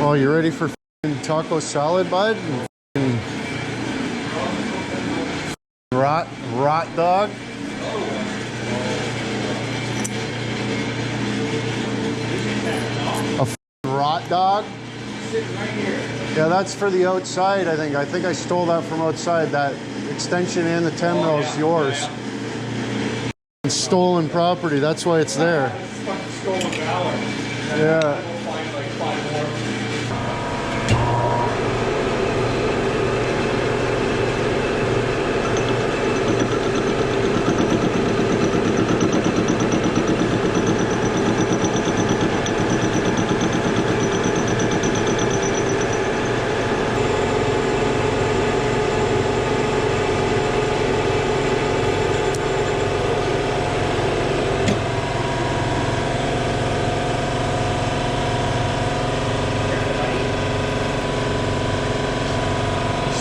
Oh, you ready for taco salad, bud? Rot dog? A rot dog? Yeah, that's for the outside, I think. I think I stole that from outside. That extension and the 10 mil is yours. Stolen property, that's why it's there. Stolen valor. Yeah. We'll find like 5 more.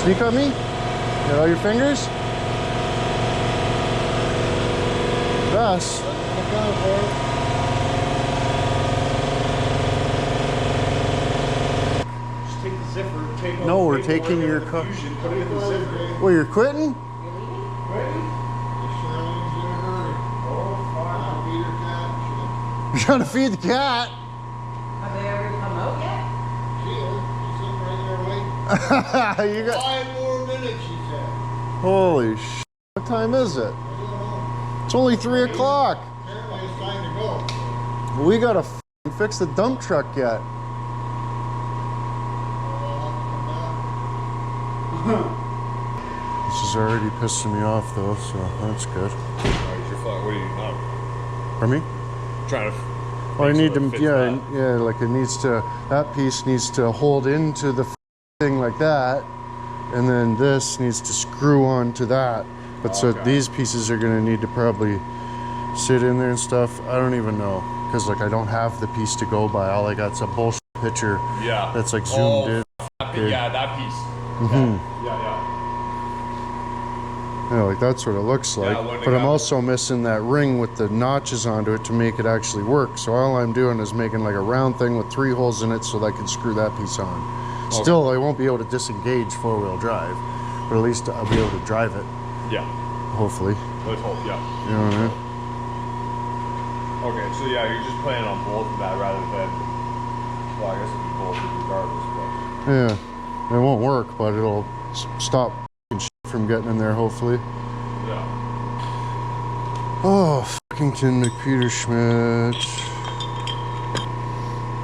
Sneak on me? Got all your fingers? Gus. Just take the zipper. No, we're taking your car. Put it in the zipper. Well, you're quitting? You're trying to feed the cat. Have they ever come out yet? You got 5 more minutes, she said. holy sh! What time is it? It's only 3 o'clock. Apparently it's time to go. We gotta fix the dump truck yet. This is already pissing me off though, so that's good. What are you not? Pardon me? Trying to. Well, I need to, yeah, like it needs to, that piece needs to hold into the thing like that, and then this needs to screw onto that. But so these pieces are gonna need to probably sit in there and stuff. I don't even know, because like I don't have the piece to go by. All I got's a bullshit picture. Yeah. That's like zoomed in. Yeah, that piece. Mm-hmm. Yeah. Yeah, like that's what it looks like. But I'm also missing that ring with the notches onto it to make it actually work. So all I'm doing is making like a round thing with 3 holes in it so that I can screw that piece on. Okay. Still, I won't be able to disengage 4-wheel drive, but at least I'll be able to drive it. Yeah. Hopefully. Let's hope, yeah. You know what I mean? Okay, so yeah, you're just planning on both of that rather than, well, I guess it'll be both regardless, but. Yeah, it won't work, but it'll stop from getting in there, hopefully. Yeah. Oh, fuckington McPeter Schmidt.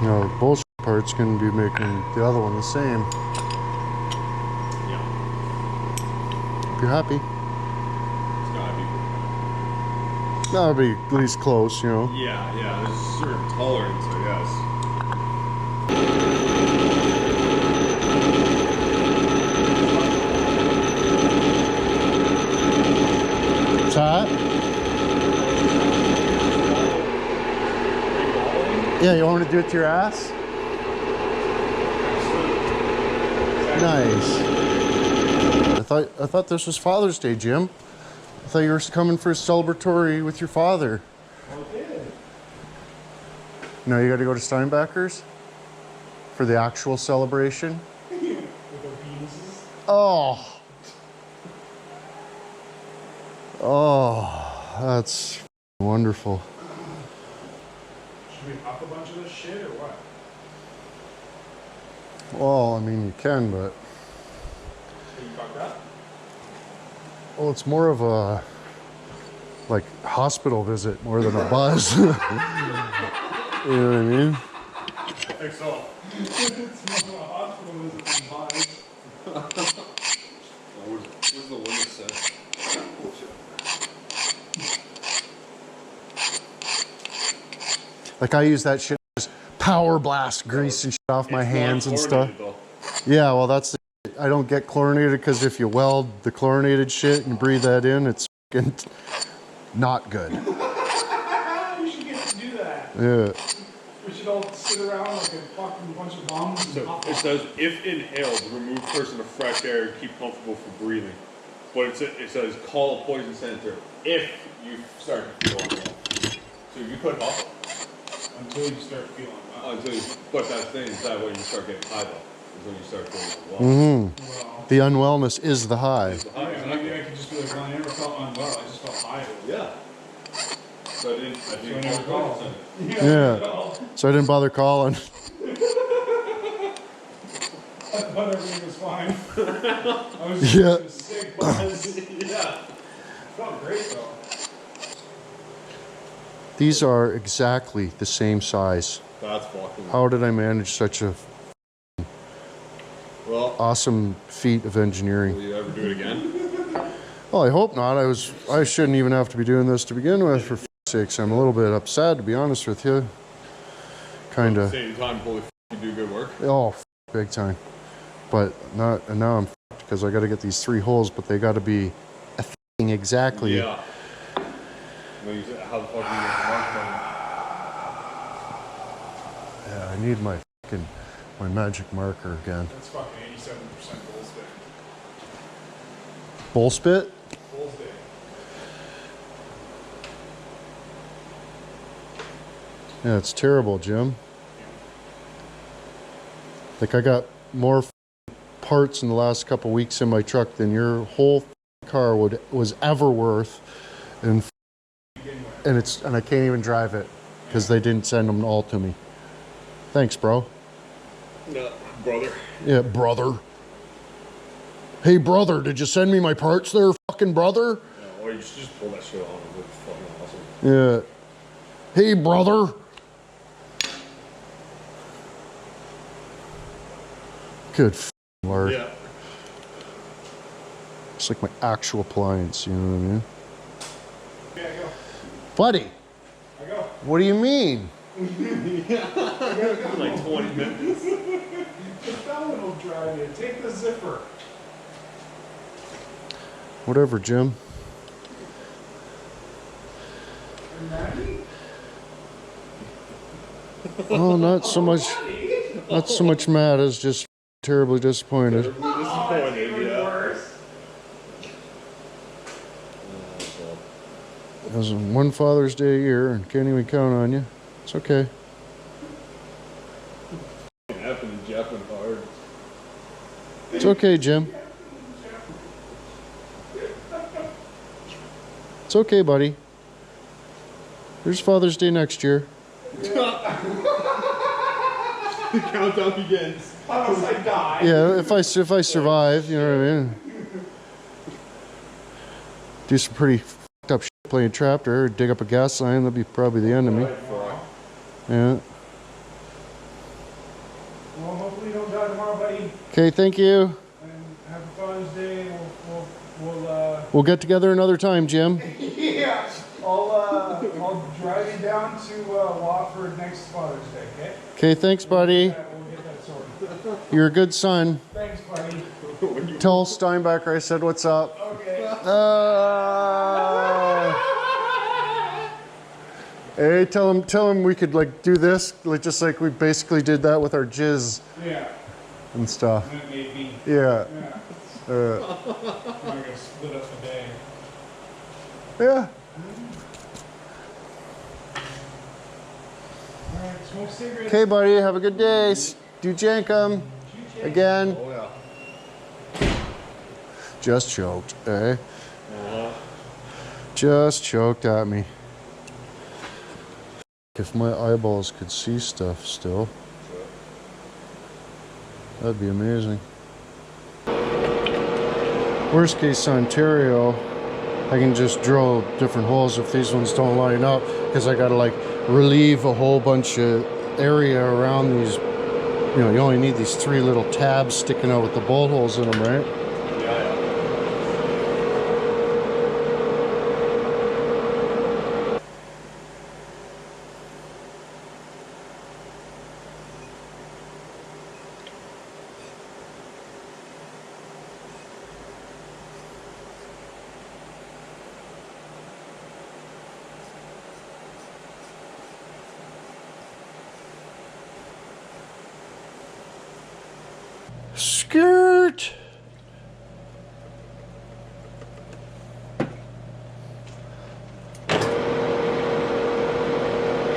No, the bullshit part's gonna be making the other one the same. Yeah. Hope you're happy. It's gotta be. That'll be at least close, you know. Yeah, there's a certain tolerance, I guess. What's that? Yeah, you want me to do it to your ass? Nice. I thought this was Father's Day, Jim. I thought you were coming for a celebratory with your father. I did. No, you got to go to Steinbacker's for the actual celebration. With the penises. Oh, that's wonderful. Should we pop a bunch of this shit or what? Well, I mean, you can, but. Can you fuck that? Well, it's more of a, like, hospital visit more than a buzz. You know what I mean? I think so. It's more of a hospital visit than buzz. Where's the one that said? Like, I use that shit as power blast grease and shit off my hands and stuff. Though. Yeah, well, that's, I don't get chlorinated because if you weld the chlorinated shit and breathe that in, it's fucking not good. We should get to do that. Yeah. We should all sit around like a fucking bunch of bums. So it says, if inhaled, remove person of fresh air and keep comfortable for breathing. But it says, call a poison center if you start to feel unwell. So you could hustle until you start feeling well. until you, but that's the thing, is that when you start getting high though, is when you start doing well. Mm-hmm. The unwellness is the high. Maybe I could just be like, well, I never felt unwell. I just felt high. Yeah. So I didn't never called. Yeah. So I didn't bother calling. I thought everything was fine. I was just sick, but yeah. It felt great though. These are exactly the same size. That's fucking. How did I manage such a awesome feat of engineering? Will you ever do it again? Well, I hope not. I shouldn't even have to be doing this to begin with, for sakes. I'm a little bit upset, to be honest with you. Kind At of. the same time, holy you do good work. Oh, big time. But not, and now I'm because I got to get these 3 holes, but they got to be a thing exactly. Yeah. How the fuck do you get the mark from? Yeah, I need my magic marker again. That's fucking 87% bull stick. Bull spit? Bull stick. Yeah, it's terrible, Jim. Like I got more parts in the last couple weeks in my truck than your whole car was ever worth, and I can't even drive it because they didn't send them all to me. Thanks, bro. No, brother. Yeah, brother. Hey, brother, did you send me my parts there, fucking brother? No, or you should just pull that shit on. It looks fucking awesome. Yeah. Hey, brother. Good Lord. Yeah. It's like my actual appliance, you know what I mean? Okay, I go. Buddy, I go. what do you mean? Like 20 minutes. The felon will drive you. Take the zipper. Whatever, Jim. Oh, not so much mad as just terribly disappointed. Disappointed, yeah. It was one Father's Day a year and can't even count on you. It's okay. Happening, Jeff and hard. It's okay, Jim. It's okay, buddy. There's Father's Day next year. The countdown begins. Unless I die. Yeah, if I survive, you know what I mean. Do some pretty fucked up shit playing tractor, or dig up a gas line. That'll be probably the end of me. Yeah. Well, hopefully you don't die tomorrow, buddy. Okay, thank you. And have a Father's Day. We'll get together another time, Jim. Yeah. I'll drive you down to Watford next Father's Day, okay? Okay, thanks, buddy. We'll get that sorted. You're a good son. Thanks, buddy. Tell Steinbacher I said what's up. Okay. Hey, tell him we could like do this, like just like we basically did that with our jizz Yeah. and stuff. That made me. Yeah. Yeah. Uh, I'm gonna split up the day. yeah. All right, smoke cigarettes. Okay, buddy. Have a good day. Do jankum again. Oh, yeah. Just choked, eh? Just choked at me. If my eyeballs could see stuff still, that'd be amazing. Worst case Ontario, I can just drill different holes if these ones don't line up, because I gotta like relieve a whole bunch of area around these. You know, you only need these 3 little tabs sticking out with the bolt holes in them, right? Skirt!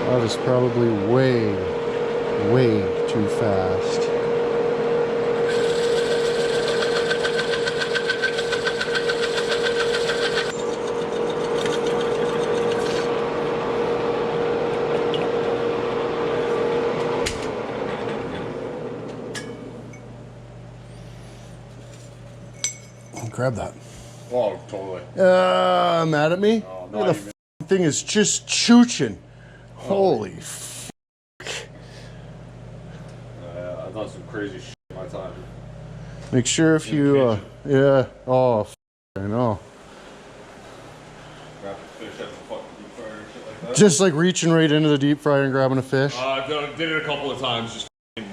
That is probably way way too fast. Grab that. Oh, totally. Mad at me? Oh, Look not at the thing is just chooching. Holy f. I've done some crazy shit in my time. Make sure if you, yeah. Oh, I know. Grab the fish out of the fucking deep fryer and shit like that. Just like reaching right into the deep fryer and grabbing a fish. Did it a couple of times. Just you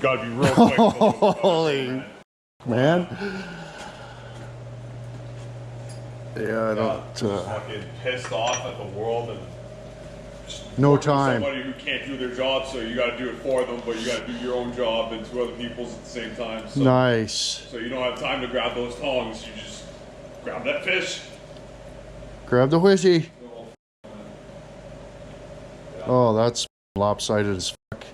gotta be real quick. with the little Holy man. Yeah, I don't. Fucking pissed off at the world and No working with time. somebody who can't do their job, so you got to do it for them, but you got to do your own job and two other people's at the same time. So, Nice. So you don't have time to grab those tongs. You just grab that fish. Grab the whizzy. Oh, that's lopsided as fuck.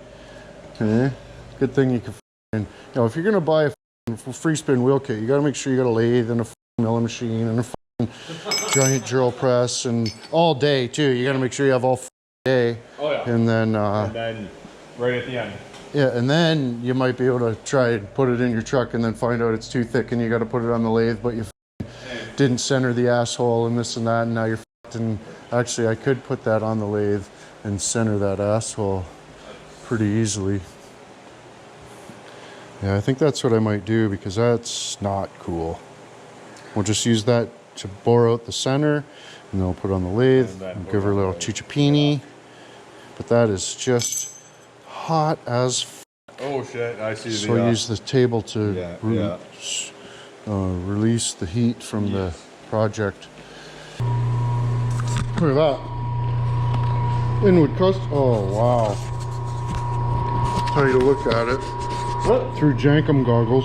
Good thing you can. You know, if you're gonna buy a free spin wheel kit, you gotta make sure you got a lathe and a milling machine and a giant drill press and all day too. You got to make sure you have all day. Oh yeah. And then right at the end. yeah, and then you might be able to try and put it in your truck and then find out it's too thick and you got to put it on the lathe, but you didn't center the asshole and this and that, and now you're fucked. And actually, I could put that on the lathe and center that asshole pretty easily. Yeah, I think that's what I might do because that's not cool. We'll just use that to bore out the center, and then we'll put it on the lathe, and give her a little cicciapini. But that is just hot as f. Oh shit! I see. So use the table to release the heat from the project. Look at that. Inwood custom. Oh wow. Tell you to look at it. What? Through Jankum goggles.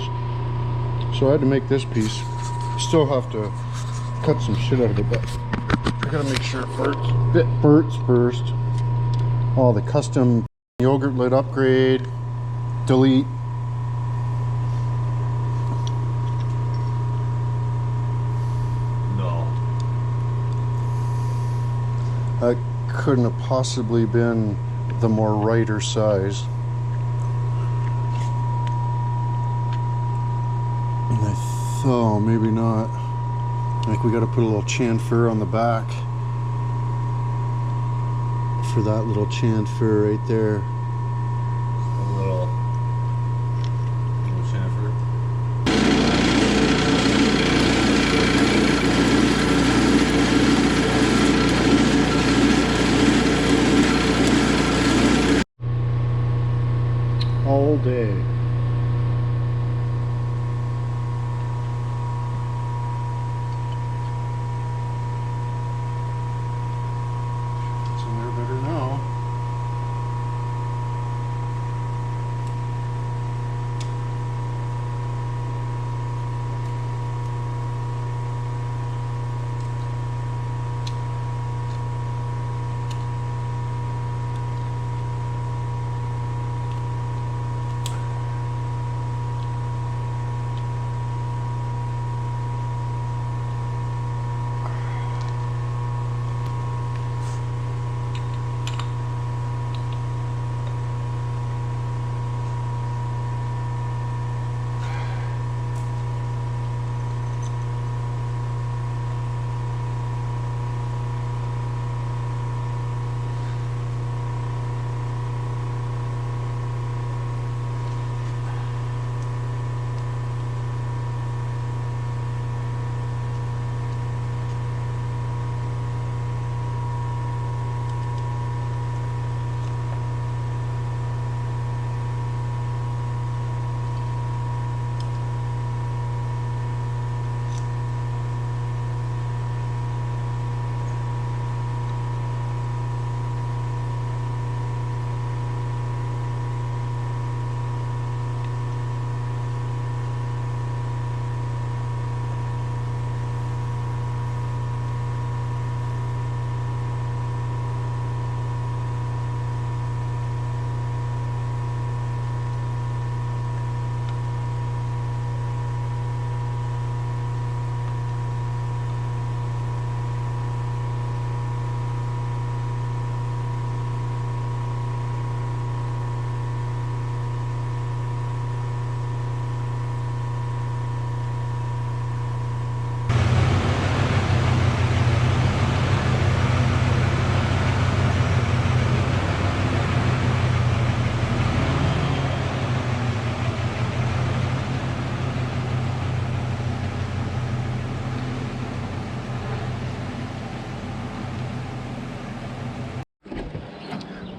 So I had to make this piece. Still have to cut some shit out of it, but I gotta make sure it burts first. Oh, the custom yogurt lid upgrade. Delete. No. That couldn't have possibly been the more righter size. And I thought maybe not. I think we got to put a little chamfer on the back for that little chamfer right there. A little chamfer. All day. It's in there better now.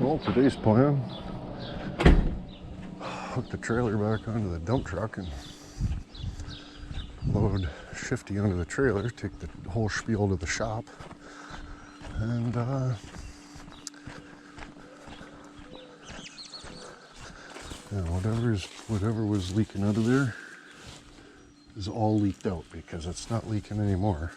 Well, today's plan, hook the trailer back onto the dump truck and load Shifty onto the trailer, take the whole spiel to the shop, and yeah, whatever was leaking out of there is all leaked out because it's not leaking anymore.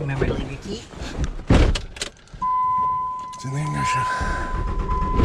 Remember the key? It's in the ignition.